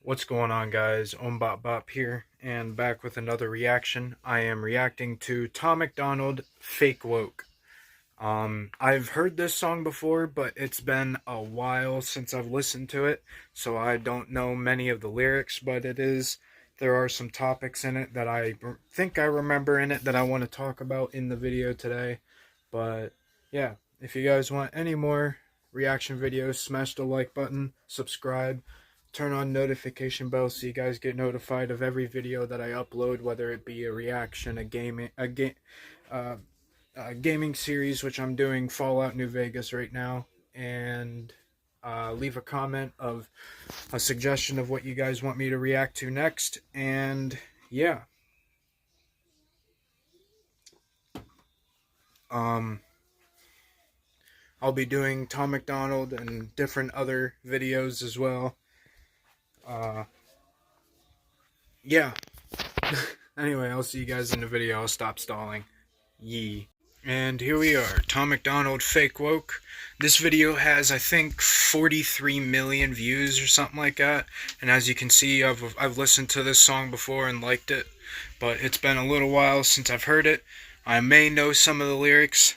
What's going on, guys? Bop here, and back with another reaction. I am reacting to Tom Macdonald, Fake Woke. I've heard this song before, but it's been a while since I've listened to it, so I don't know many of the lyrics, but there are some topics in it that think I remember in it that I want to talk about in the video today. But yeah, if you guys want any more reaction videos, smash the like button, subscribe, turn on notification bell so you guys get notified of every video that I upload, whether it be a reaction, uh, a gaming series, which I'm doing Fallout New Vegas right now, and leave a comment of a suggestion of what you guys want me to react to next. And yeah, um, I'll be doing Tom Macdonald and different other videos as well. Uh, yeah. Anyway, I'll see you guys in the video. I'll stop stalling. Yee. And here we are, Tom Macdonald, Fake Woke. This video has, I think, 43 million views or something like that. And as you can see, I've listened to this song before and liked it, but it's been a little while since I've heard it. I may know some of the lyrics.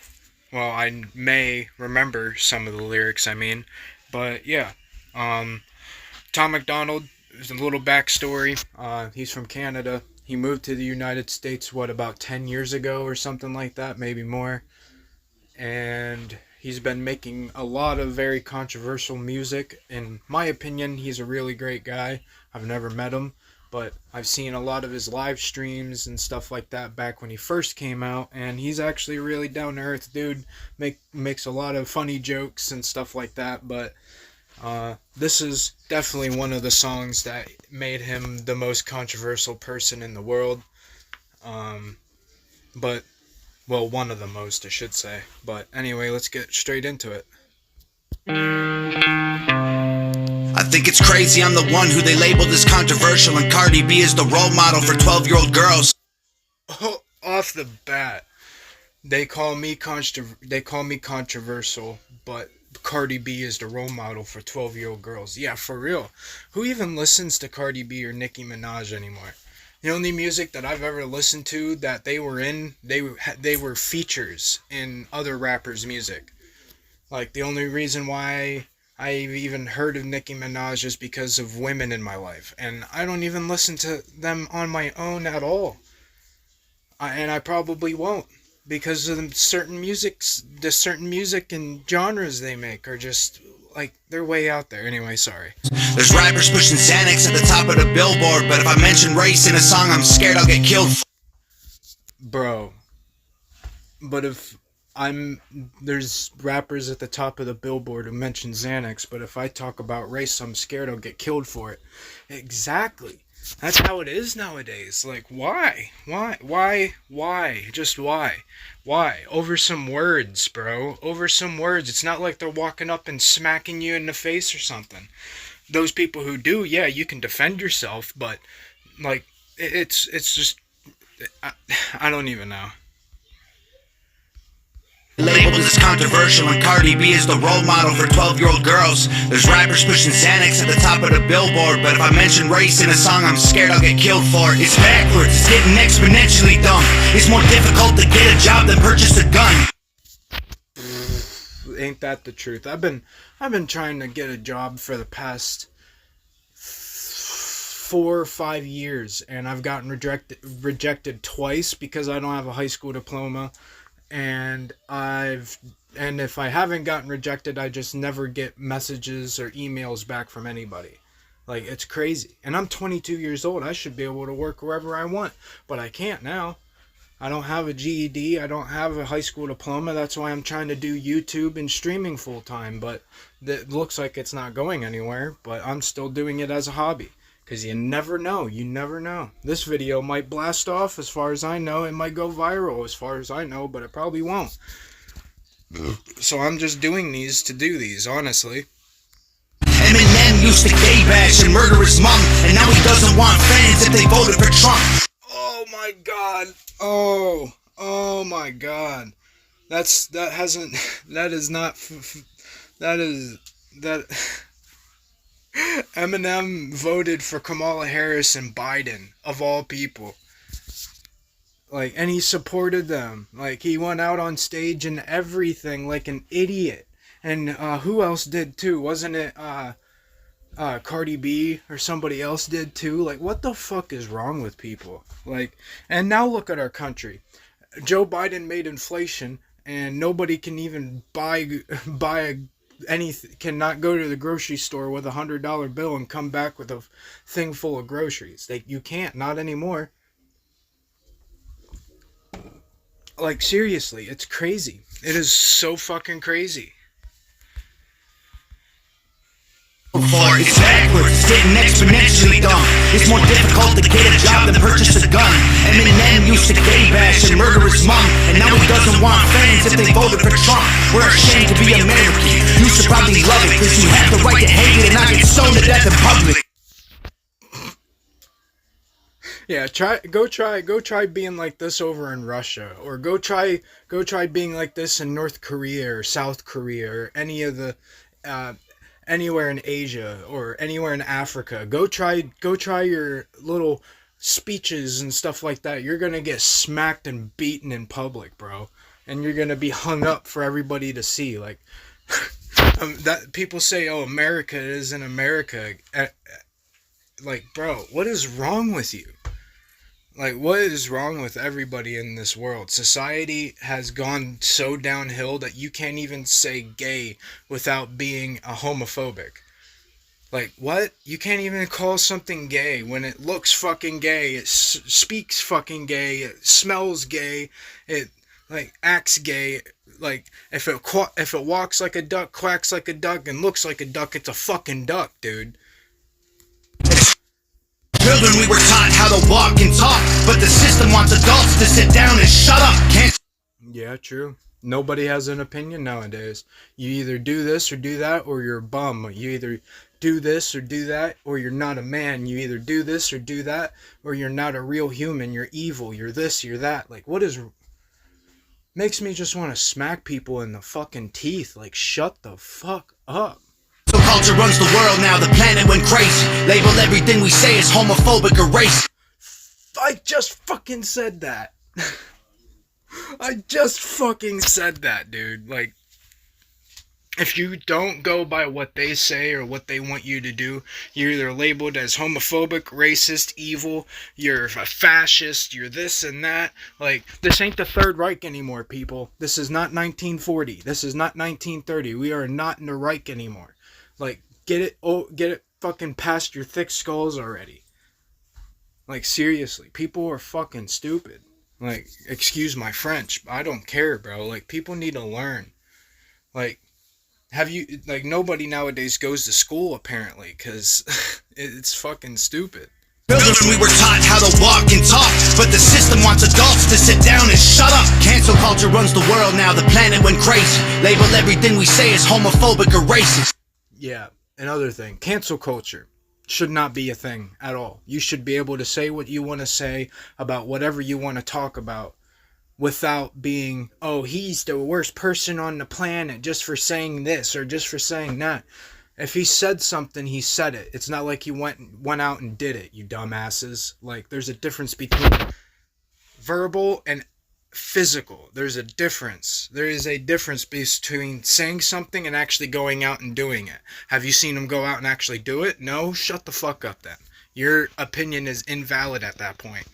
Well, I may remember some of the lyrics, I mean. But yeah, Tom Macdonald, there's a little backstory. He's from Canada. He moved to the United States, about 10 years ago or something like that, maybe more. And he's been making a lot of very controversial music. In my opinion, he's a really great guy. I've never met him, but I've seen a lot of his live streams and stuff like that back when he first came out. And he's actually a really down-to-earth dude. Makes a lot of funny jokes and stuff like that, but this is definitely one of the songs that made him the most controversial person in the world. But, well, one of the most, I should say. But anyway, let's get straight into it. I think it's crazy I'm the one who they labeled as controversial, and Cardi B is the role model for 12-year-old girls. Oh, off the bat, they call me controversial, but Cardi B is the role model for 12-year-old girls. Yeah, for real. Who even listens to Cardi B or Nicki Minaj anymore? The only music that I've ever listened to that they were in, they were features in other rappers' music. Like, the only reason why I've even heard of Nicki Minaj is because of women in my life. And I don't even listen to them on my own at all. And I probably won't, because of the certain music and genres they make are just like, they're way out there. Anyway, sorry. There's rappers pushing Xanax at the top of the billboard, but if I mention race in a song, I'm scared I'll get killed. Bro, but there's rappers at the top of the billboard who mention Xanax, but if I talk about race, I'm scared I'll get killed for it. Exactly. That's how it is nowadays. Like, why? Just why? Why? Over some words, bro. Over some words. It's not like they're walking up and smacking you in the face or something. Those people who do, yeah, you can defend yourself, but, like, it's just, I don't even know. Labeled as controversial, and Cardi B is the role model for 12-year-old girls. There's rappers pushing Xanax at the top of the billboard, but if I mention race in a song, I'm scared I'll get killed for it. It's backwards, it's getting exponentially dumb. It's more difficult to get a job than purchase a gun. Ain't that the truth? I've been trying to get a job for the past 4 or 5 years, and I've gotten rejected twice because I don't have a high school diploma. And if I haven't gotten rejected, I just never get messages or emails back from anybody. Like, it's crazy. And I'm 22 years old. I should be able to work wherever I want, but I can't now. I don't have a GED. I don't have a high school diploma. That's why I'm trying to do YouTube and streaming full time, but it looks like it's not going anywhere. But I'm still doing it as a hobby. Because you never know. You never know. This video might blast off as far as I know. It might go viral as far as I know, but it probably won't. So I'm just doing these to do these, honestly. Eminem used to gay bash and murder his mom, and now he doesn't want fans if they voted for Trump. Oh my god. Oh my god. That is Eminem voted for Kamala Harris and Biden, of all people. Like, and he supported them. Like, he went out on stage and everything like an idiot. And who else did too? Wasn't it Cardi B or somebody else did too? Like, what the fuck is wrong with people? Like, and now look at our country. Joe Biden made inflation, and nobody can even buy anything. Cannot go to the grocery store with $100 bill and come back with a thing full of groceries. You can't, not anymore. Like, seriously, it's crazy. It is so fucking crazy. It's backwards, it's getting exponentially dumb. It's more difficult to get a job than purchase a gun. Eminem used to gay bash and murder his mom, and now he doesn't want fans if they voted for Trump. We're ashamed to be American. You should probably love it, cause you have the right to hate it and not get stoned to death in public. Yeah, go try being like this over in Russia, or go try being like this in North Korea or South Korea or any of the anywhere in Asia or anywhere in Africa. Go try your little speeches and stuff like that. You're gonna get smacked and beaten in public, bro, and you're gonna be hung up for everybody to see. Like that people say, "Oh, America isn't America." Like, bro, what is wrong with you? Like, what is wrong with everybody in this world? Society has gone so downhill that you can't even say gay without being a homophobic. Like, what? You can't even call something gay when it looks fucking gay, it speaks fucking gay, it smells gay, it, like, acts gay. Like, if it walks like a duck, quacks like a duck, and looks like a duck, it's a fucking duck, dude. Children, we were taught how to walk and talk, but the system wants adults to sit down and shut up. Can't. Yeah, true. Nobody has an opinion nowadays. You either do this or do that, or you're a bum. You either do this or do that, or you're not a man. You either do this or do that, or you're not a real human. You're evil. You're this, you're that. Like, what is... Makes me just want to smack people in the fucking teeth. Like, shut the fuck up. So culture runs the world now, the planet went crazy. Label everything we say as homophobic or racist. I just fucking said that. I just fucking said that, dude. Like, if you don't go by what they say or what they want you to do, you're either labeled as homophobic, racist, evil, you're a fascist, you're this and that. Like, this ain't the Third Reich anymore, people. This is not 1940. This is not 1930. We are not in the Reich anymore. Like, get it fucking past your thick skulls already. Like, seriously, people are fucking stupid. Like, excuse my French, but I don't care, bro. Like, people need to learn. Like, nobody nowadays goes to school, apparently, because it's fucking stupid. Children, we were taught how to walk and talk, but the system wants adults to sit down and shut up. Cancel culture runs the world now, the planet went crazy. Label everything we say as homophobic or racist. Yeah, another thing. Cancel culture should not be a thing at all. You should be able to say what you want to say about whatever you want to talk about without being, oh, he's the worst person on the planet just for saying this or just for saying that. If he said something, he said it. It's not like he went out and did it, you dumbasses. Like, there's a difference between verbal and physical. There's a difference. There is a difference between saying something and actually going out and doing it. Have you seen him go out and actually do it? No? Shut the fuck up then. Your opinion is invalid at that point.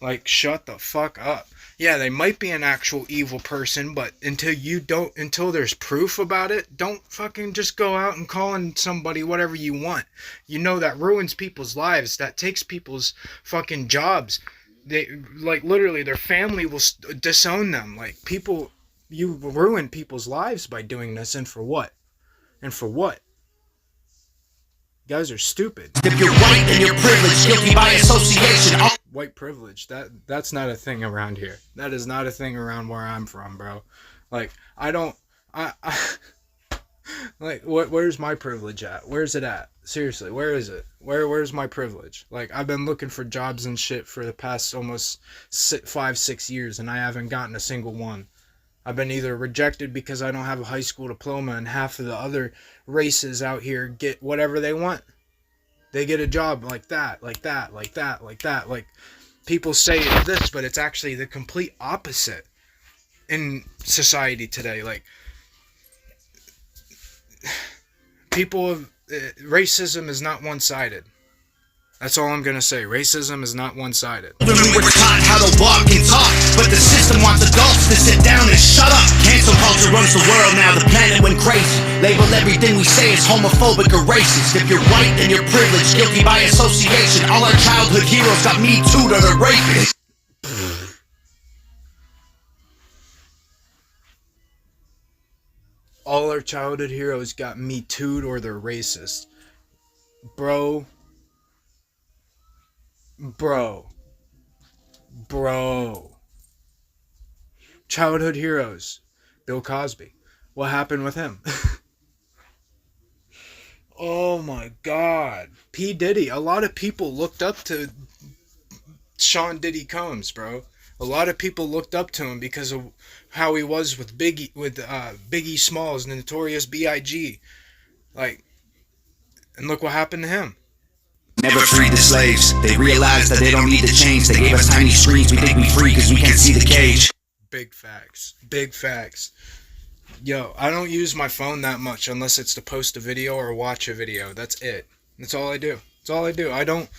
Like, shut the fuck up. Yeah, they might be an actual evil person, but until there's proof about it, don't fucking just go out and calling somebody whatever you want. You know, that ruins people's lives. That takes people's fucking jobs. They, like, literally, their family will disown them. Like, people, you ruin people's lives by doing this, and for what? And for what? You guys are stupid. If you're white, then you're privileged, guilty by association. White privilege, that's not a thing around here. That is not a thing around where I'm from, bro. Like, like, where's my privilege at? Where's it at? Seriously, where is it? Where's my privilege? Like, I've been looking for jobs and shit for the past almost 5-6 years, and I haven't gotten a single one. I've been either rejected because I don't have a high school diploma, and half of the other races out here get whatever they want. They get a job like that, like that, like that, like that. Like, people say it's this, but it's actually the complete opposite in society today. Like, racism is not one-sided. That's all I'm gonna say. Racism is not one-sided. We were taught how to walk and talk, but the system wants adults to sit down and shut up. Cancel culture runs the world now, the planet went crazy. Label everything we say as homophobic or racist. If you're white, then you're privileged, guilty by association. All our childhood heroes got me too'd or they're rapists. All our childhood heroes got me too'd or they're racist. Bro. Childhood heroes. Bill Cosby. What happened with him? Oh my God. P. Diddy. A lot of people looked up to Sean Diddy Combs, bro. A lot of people looked up to him because of how he was with Biggie Smalls, the Notorious B.I.G. Like, and look what happened to him. Never freed the slaves. They realized that they don't need to change. They gave us tiny screens. We think we free because we can't see the cage. Big facts. Big facts. Yo, I don't use my phone that much unless it's to post a video or watch a video. That's it. That's all I do. That's all I do. I don't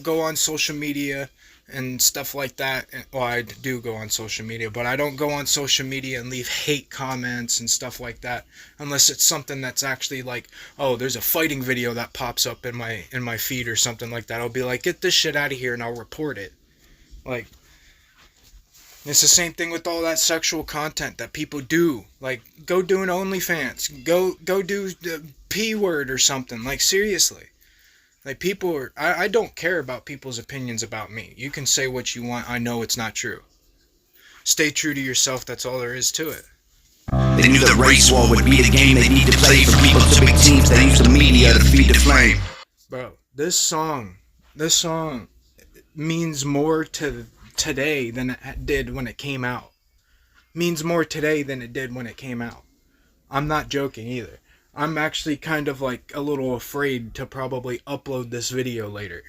go on social media and stuff like that. Well, I do go on social media, but I don't go on social media and leave hate comments and stuff like that unless it's something that's actually like, oh, there's a fighting video that pops up in my feed or something like that. I'll be like, get this shit out of here, and I'll report it. Like, it's the same thing with all that sexual content that people do. Like, go do an OnlyFans. Go do the P word or something. Like, seriously. Like, I don't care about people's opinions about me. You can say what you want. I know it's not true. Stay true to yourself. That's all there is to it. They knew the race war would be the game they need to play for people to big teams that use the media to feed the flame. Bro, this song means more to today than it did when it came out. Means more today than it did when it came out. I'm not joking either. I'm actually kind of like a little afraid to probably upload this video later.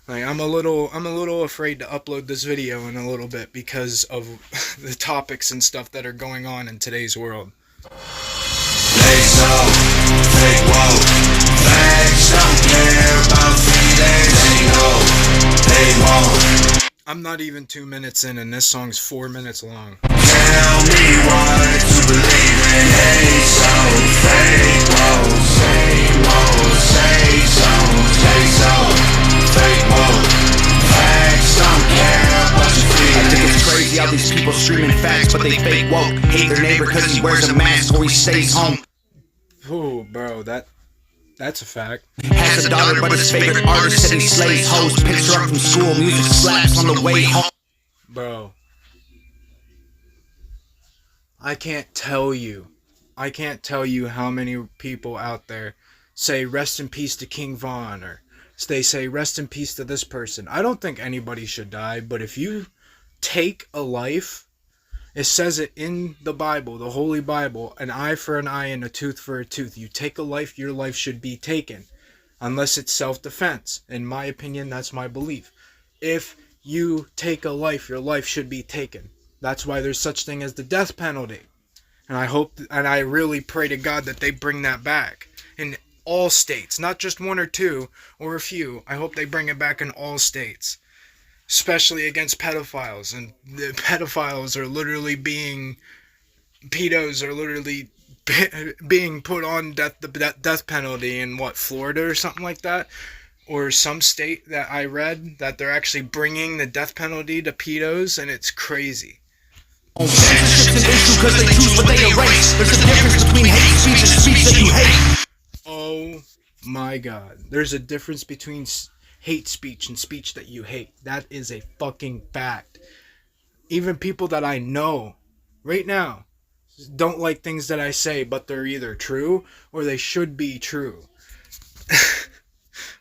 Like, I'm a little afraid to upload this video in a little bit because of the topics and stuff that are going on in today's world. They so fake woke. Facts don't care about feelings. They know they won't. I'm not even 2 minutes in, and this song's 4 minutes long. Tell me what to believe in. Hey, so fake woke. Say woke. Say so. Say so. Fake woke. Facts don't care what you feel. I think it's crazy how these people screaming facts, but they fake woke. Hate their neighbor cause he wears a mask or he stays home. Ooh, bro, that's a fact. Has a daughter, but his favorite artist said he slays hoes. Picks her up from school, music slaps on the way home. Bro, I can't tell you how many people out there say rest in peace to King Von, or they say rest in peace to this person. I don't think anybody should die, but if you take a life, it says it in the Bible, the Holy Bible, an eye for an eye and a tooth for a tooth. You take a life, your life should be taken. Unless it's self-defense. In my opinion, that's my belief. If you take a life, your life should be taken. That's why there's such thing as the death penalty. And I hope, and I really pray to God that they bring that back in all states. Not just one or two or a few. I hope they bring it back in all states. Especially against pedophiles, and the pedophiles are literally pedos are literally being put on death penalty in what, Florida or something like that, or some state that I read that they're actually bringing the death penalty to pedos, and it's crazy. Because they choose what they erase. There's a difference between hate speech and speech that you hate. Oh my God, there's a difference between hate speech and speech that you hate. That is a fucking fact. Even people that I know right now don't like things that I say, but they're either true or they should be true.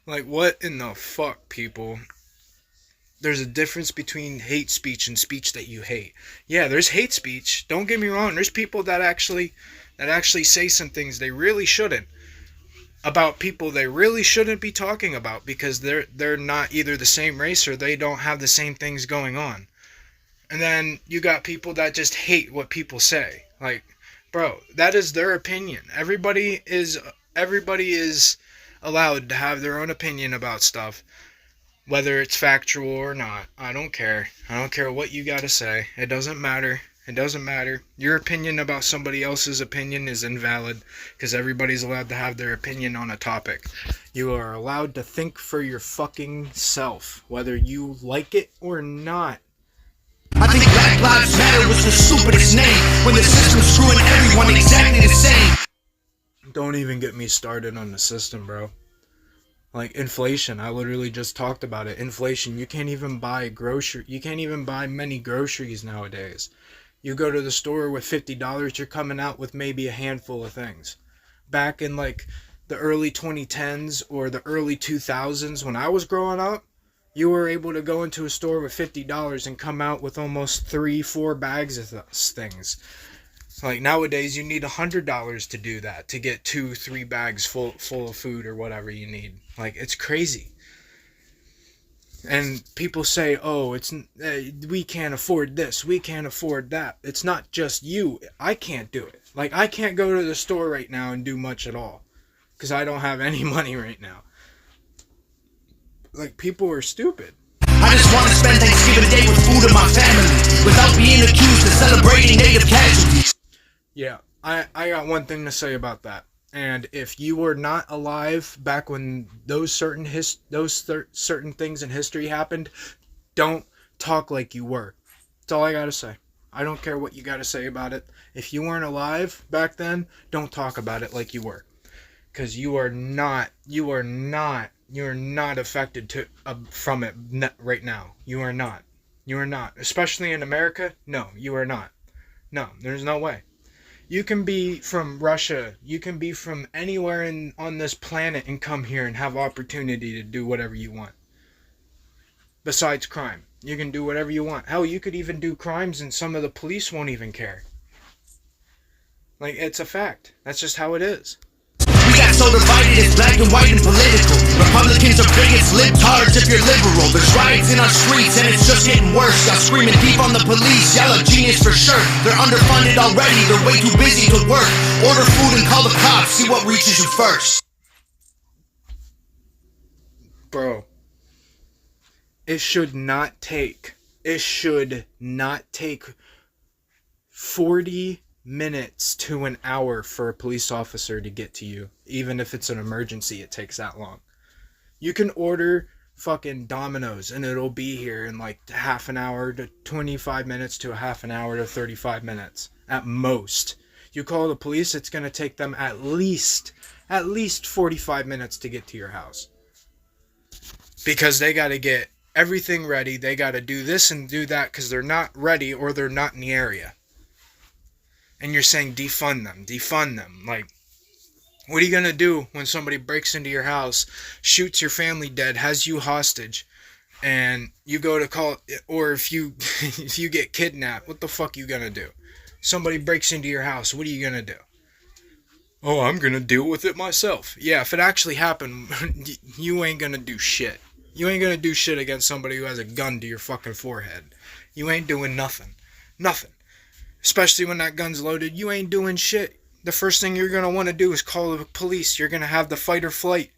Like, what in the fuck, people? there's a difference between hate speech and speech that you hate. Yeah, there's hate speech. Don't get me wrong. There's people that actually say some things they really shouldn't, about people they really shouldn't be talking about, because they're not either the same race or they don't have the same things going on. And then you got people that just hate what people say. Like, bro, that is their opinion. Everybody is allowed to have their own opinion about stuff, whether it's factual or not. I don't care. I don't care what you got to say. It doesn't matter. It doesn't matter. Your opinion about somebody else's opinion is invalid, because everybody's allowed to have their opinion on a topic. You are allowed to think for your fucking self, whether you like it or not. I think Black Lives Matter was the stupidest name, when the system's screwing everyone exactly the same. Don't even get me started on the system, bro. Like inflation, I literally just talked about it. Inflation, you can't even buy many groceries nowadays. You go to the store with $50, you're coming out with maybe a handful of things. Back in like the early 2010s or the early 2000s, when I was growing up, you were able to go into a store with $50 and come out with almost 3-4 bags of things. Like nowadays, you need $100 to do that, to get 2-3 bags full of food or whatever you need. Like, it's crazy. And people say, oh, we can't afford this, we can't afford that. It's not just you. I can't do it. Like, I can't go to the store right now and do much at all, because I don't have any money right now. Like, people are stupid. I just want to spend Thanksgiving Day with food in my family, without being accused of celebrating native casualties. Yeah, I got one thing to say about that. And if you were not alive back when those certain things in history happened, don't talk like you were. That's all I gotta say. I don't care what you gotta say about it. If you weren't alive back then, don't talk about it like you were, because you are not affected from it right now. You are not, especially in America. No, you are not. No, there's no way. You can be from Russia, you can be from anywhere on this planet and come here and have opportunity to do whatever you want. Besides crime. You can do whatever you want. Hell, you could even do crimes and some of the police won't even care. Like, it's a fact. That's just how it is. We got so divided, it's black and white and political. Republicans are bigots, libtards if you're liberal. There's riots in our streets and it's just getting worse. Y'all screaming deep on the police, y'all are genius for sure. They're underfunded already, they're way too busy to work. Order food and call the cops, see what reaches you first. Bro, it should not take 40 minutes to an hour for a police officer to get to you. Even if it's an emergency, it takes that long. You can order fucking Domino's and it'll be here in like half an hour to 25 minutes to a half an hour to 35 minutes at most. You call the police, it's going to take them at least 45 minutes to get to your house, because they got to get everything ready. They got to do this and do that because they're not ready or they're not in the area. And you're saying defund them. Like, what are you going to do when somebody breaks into your house, shoots your family dead, has you hostage, and you go to call, or if you get kidnapped, what the fuck you going to do? Somebody breaks into your house, what are you going to do? Oh, I'm going to deal with it myself. Yeah, if it actually happened, you ain't going to do shit. You ain't going to do shit against somebody who has a gun to your fucking forehead. You ain't doing nothing. Nothing. Especially when that gun's loaded, you ain't doing shit. The first thing you're going to want to do is call the police. You're going to have the fight or flight.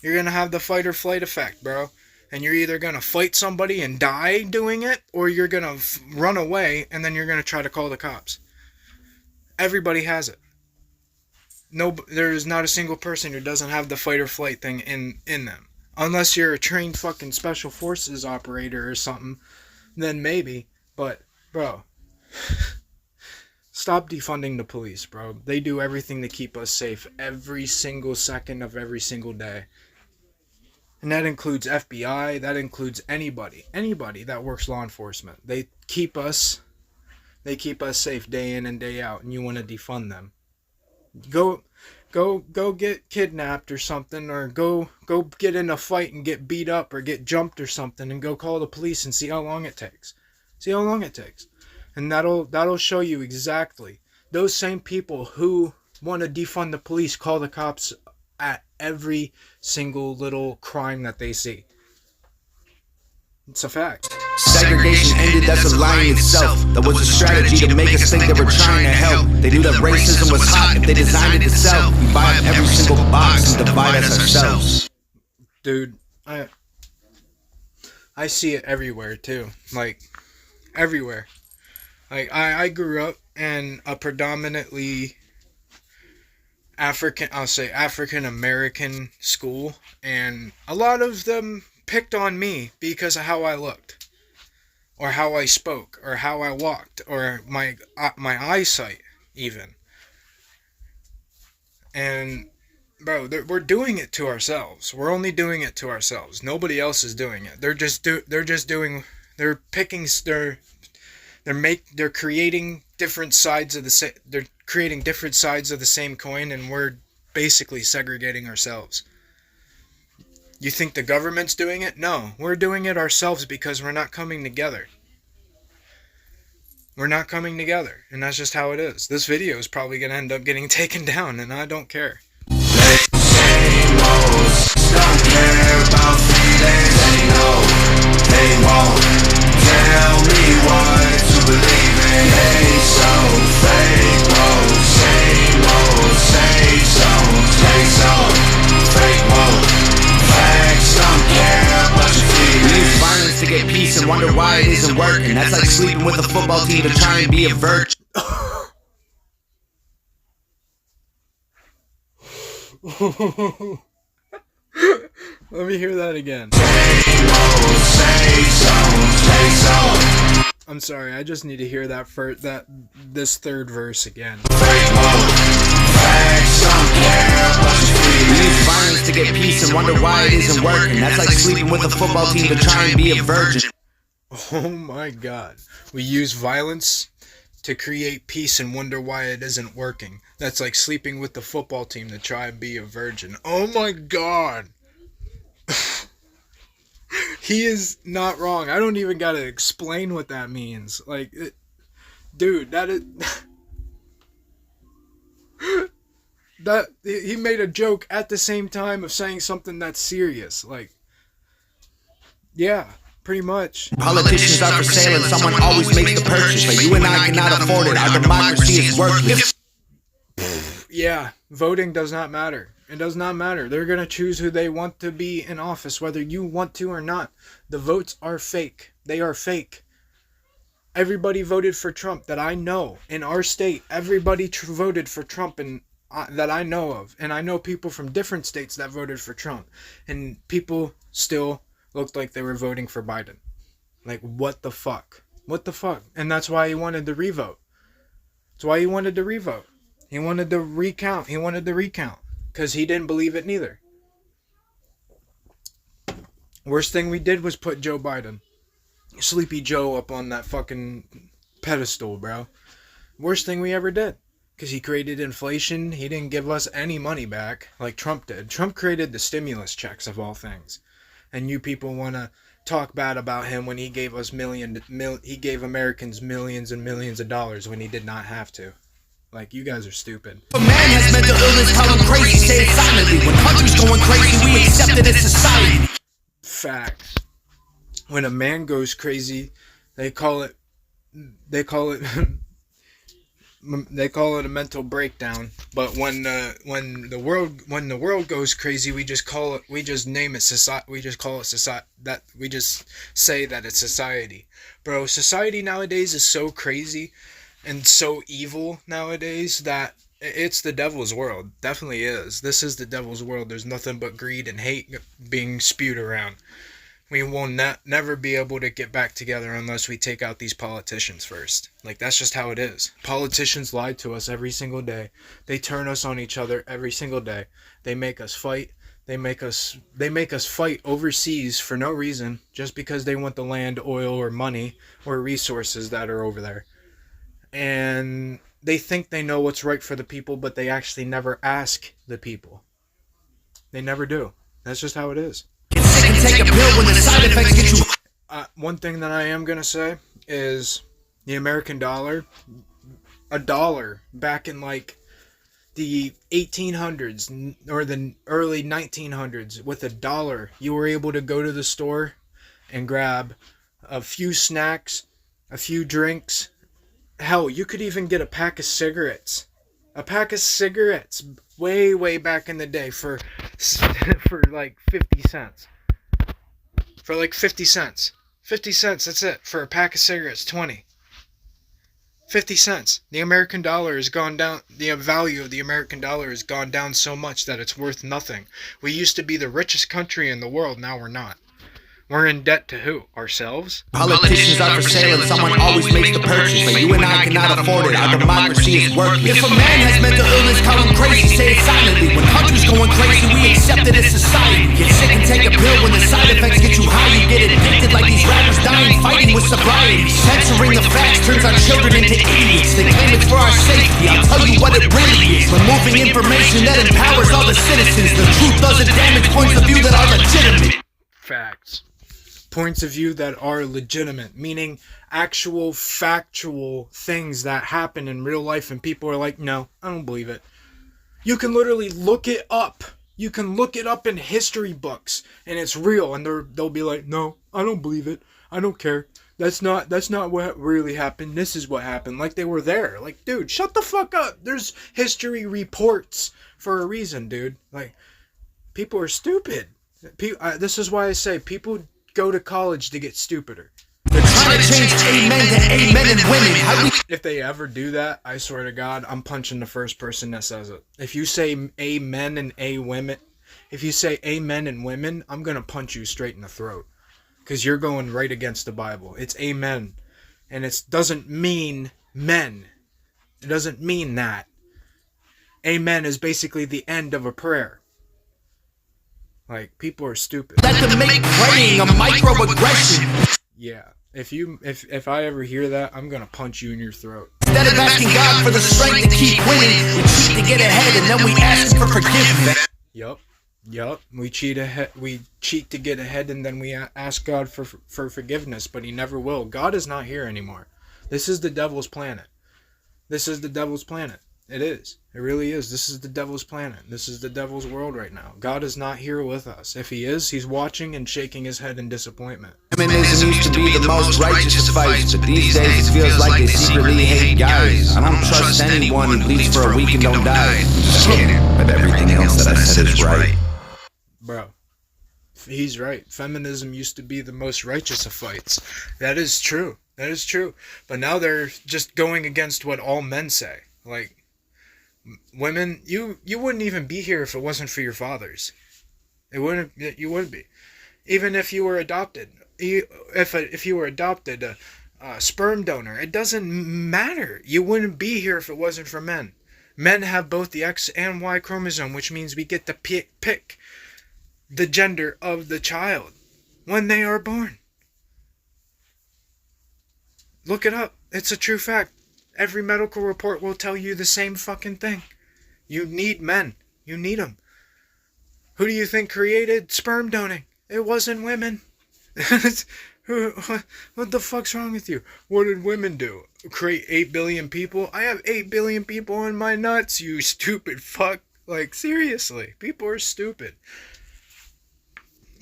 You're going to have the fight or flight effect, bro. And you're either going to fight somebody and die doing it, or you're going to run away and then you're going to try to call the cops. Everybody has it. No, there's not a single person who doesn't have the fight or flight thing in them. Unless you're a trained fucking special forces operator or something, then maybe. But, bro, stop defunding the police, bro. They do everything to keep us safe every single second of every single day. And that includes FBI, that includes anybody that works law enforcement. They keep us safe day in and day out, and you want to defund them. Go Go get kidnapped or something, or go get in a fight and get beat up or get jumped or something, and go call the police and see how long it takes. See how long it takes. And that'll show you exactly. Those same people who want to defund the police call the cops at every single little crime that they see. It's a fact. Segregation ended, that's a lie in itself. That was a strategy to make us think they were trying to help. They knew that racism was hot if they designed it to sell. We buy up every single box and divide us ourselves. Dude, I see it everywhere too. Like, everywhere. Like, I grew up in a predominantly African American school, and a lot of them picked on me because of how I looked, or how I spoke, or how I walked, or my eyesight even. And bro, we're doing it to ourselves. We're only doing it to ourselves. Nobody else is doing it. They're creating different sides of the same coin, and we're basically segregating ourselves. You think the government's doing it? No, we're doing it ourselves because we're not coming together. We're not coming together, and that's just how it is. This video is probably going to end up getting taken down, and I don't care. They say most don't care about feelings, they know they won't tell me what to believe in. They so fake, most say some, fake, facts don't care about your feelings. We use violence to get peace and wonder why it isn't working. That's like sleeping with a football team to try and be a virgin. Let me hear that again. I'm sorry, I just need to hear this third verse again. We use violence to get peace and wonder why it isn't working. That's like sleeping with a football team to try and be a virgin. Oh my god. We use violence to create peace and wonder why it isn't working. That's like sleeping with the football team to try and be a virgin. Oh my god. He is not wrong. I don't even gotta explain what that means. Like, dude, that is... that he made a joke at the same time of saying something that's serious. Like, yeah, pretty much. Politicians are for sale and someone always makes the purchase, but you and I cannot afford it. Our democracy is worthless. Yeah, voting does not matter. It does not matter. They're going to choose who they want to be in office, whether you want to or not. The votes are fake. They are fake. Everybody voted for Trump that I know. In our state, everybody voted for Trump that I know of. And I know people from different states that voted for Trump. And people still looked like they were voting for Biden. Like, what the fuck? What the fuck? And that's why he wanted to revote. That's why he wanted to revote. He wanted to recount. He wanted to recount. Because he didn't believe it neither. Worst thing we did was put Joe Biden, Sleepy Joe, up on that fucking pedestal, bro. Worst thing we ever did. Because he created inflation. He didn't give us any money back like Trump did. Trump created the stimulus checks of all things. And you people want to talk bad about him when he gave us he gave Americans millions and millions of dollars when he did not have to. Like, you guys are stupid. A man has mental illness, call him crazy, say it silently. When country's going crazy, we accept it as society. Facts. When a man goes crazy, they call it a mental breakdown. But when the world goes crazy, we just name it society. We just call it society. We just say that it's society. Bro, society nowadays is so crazy and so evil nowadays that it's the devil's world. Definitely is. This is the devil's world. There's nothing but greed and hate being spewed around. We will never be able to get back together unless we take out these politicians first. Like, that's just how it is. Politicians lie to us every single day. They turn us on each other every single day. They make us fight. They make us fight overseas for no reason, just because they want the land, oil, or money, or resources that are over there. And they think they know what's right for the people, but they actually never ask the people. They never do. That's just how it is. Take a pill when the side effects get you. One thing that I am going to say is the American dollar, a dollar back in like the 1800s or the early 1900s, with a dollar, you were able to go to the store and grab a few snacks, a few drinks. Hell, you could even get a pack of cigarettes. A pack of cigarettes way, way back in the day for like 50 cents. For like 50 cents. 50 cents, that's it. For a pack of cigarettes, 20. 50 cents. The American dollar has gone down. The value of the American dollar has gone down so much that it's worth nothing. We used to be the richest country in the world. Now we're not. We're in debt to who? Ourselves? Politicians are for sale and someone always makes the purchase, but you and I cannot afford it. Our democracy is worthless. If a man has mental illness, call him crazy, say it silently. When countries going crazy, we accept it as society. Get sick and take a pill when the side effects get you high. You get addicted like these rappers dying, fighting with sobriety. Censoring the facts turns our children into idiots. They claim it's for our safety, I'll tell you what it really is. Removing information that empowers all the citizens. The truth doesn't damage points of view that are legitimate. Facts. Points of view that are legitimate, meaning actual factual things that happen in real life, and people are like, no, I don't believe it. You can literally look it up. You can look it up in history books and it's real, and they'll be like, no, I don't believe it. I don't care. That's not what really happened. This is what happened. Like they were there. Like, dude, shut the fuck up. There's history reports for a reason, dude. Like, people are stupid. This is why I say people go to college to get stupider. They're trying to change amen to amen and women. If they ever do that, I swear to God, I'm punching the first person that says it. If you say amen and women, if you say amen and women, I'm gonna punch you straight in the throat. Because you're going right against the Bible. It's amen. And it doesn't mean men. It doesn't mean that. Amen is basically the end of a prayer. Like, people are stupid. Let them make praying a microaggression. Yeah. If I ever hear that, I'm gonna punch you in your throat. Instead of asking God for the strength to keep winning, we cheat to get ahead and then we ask for forgiveness. Yup. We cheat to get ahead and then we ask God for forgiveness, but he never will. God is not here anymore. This is the devil's planet. It is. It really is. This is the devil's planet. This is the devil's world right now. God is not here with us. If he is, he's watching and shaking his head in disappointment. Feminism used to be the most righteous of fights, but these days it feels like they secretly hate guys. I don't trust anyone who bleeds for a week and don't die. Just kidding. But everything else that I said is right. Bro, he's right. Feminism used to be the most righteous of fights. That is true. But now they're just going against what all men say. Like, women, you wouldn't even be here if it wasn't for your fathers. You wouldn't be. Even if you were adopted. If you were adopted, a sperm donor, it doesn't matter. You wouldn't be here if it wasn't for men. Men have both the X and Y chromosome, which means we get to pick the gender of the child when they are born. Look it up. It's a true fact. Every medical report will tell you the same fucking thing. You need men. You need them. Who do you think created sperm donating? It wasn't women. What the fuck's wrong with you? What did women do? Create 8 billion people? I have 8 billion people in my nuts, you stupid fuck. Like, seriously. People are stupid.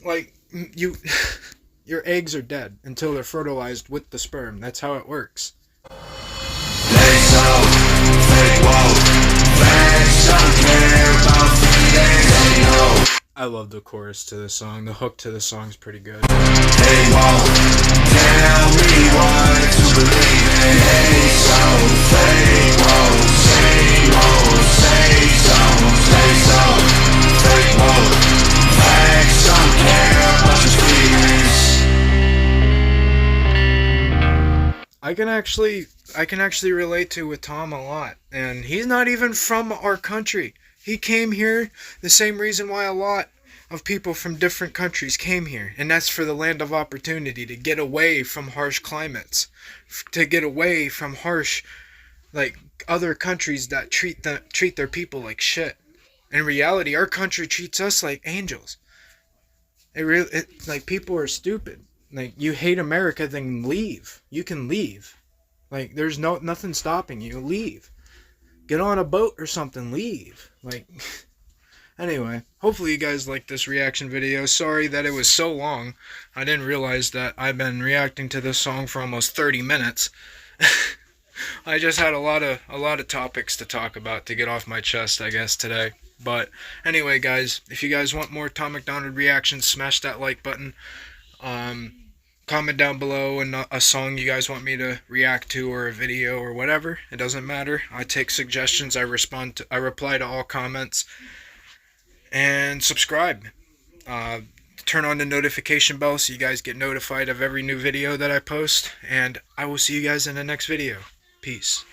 Like, your eggs are dead until they're fertilized with the sperm. That's how it works. I love the chorus to this song. The hook to the song is pretty good. They won't tell me what to believe in. They so fake won't say so fake won't. Facts don't care about your feelings. I can actually relate to with Tom a lot, and he's not even from our country. He came here the same reason why a lot of people from different countries came here, and that's for the land of opportunity, to get away from harsh climates, to get away from harsh like other countries that treat their people like shit. In reality, our country treats us like angels. Like people are stupid. Like you hate America, then leave. You can leave. Like there's nothing stopping you. Leave. Get on a boat or something. Leave. Like anyway, hopefully you guys like this reaction video. Sorry that it was so long. I didn't realize that I've been reacting to this song for almost 30 minutes. I just had a lot of topics to talk about to get off my chest, I guess, today. But anyway, guys, if you guys want more Tom Macdonald reactions, smash that like button. Comment down below a song you guys want me to react to, or a video, or whatever. It doesn't matter. I take suggestions. I reply to all comments. And subscribe. Turn on the notification bell so you guys get notified of every new video that I post. And I will see you guys in the next video. Peace.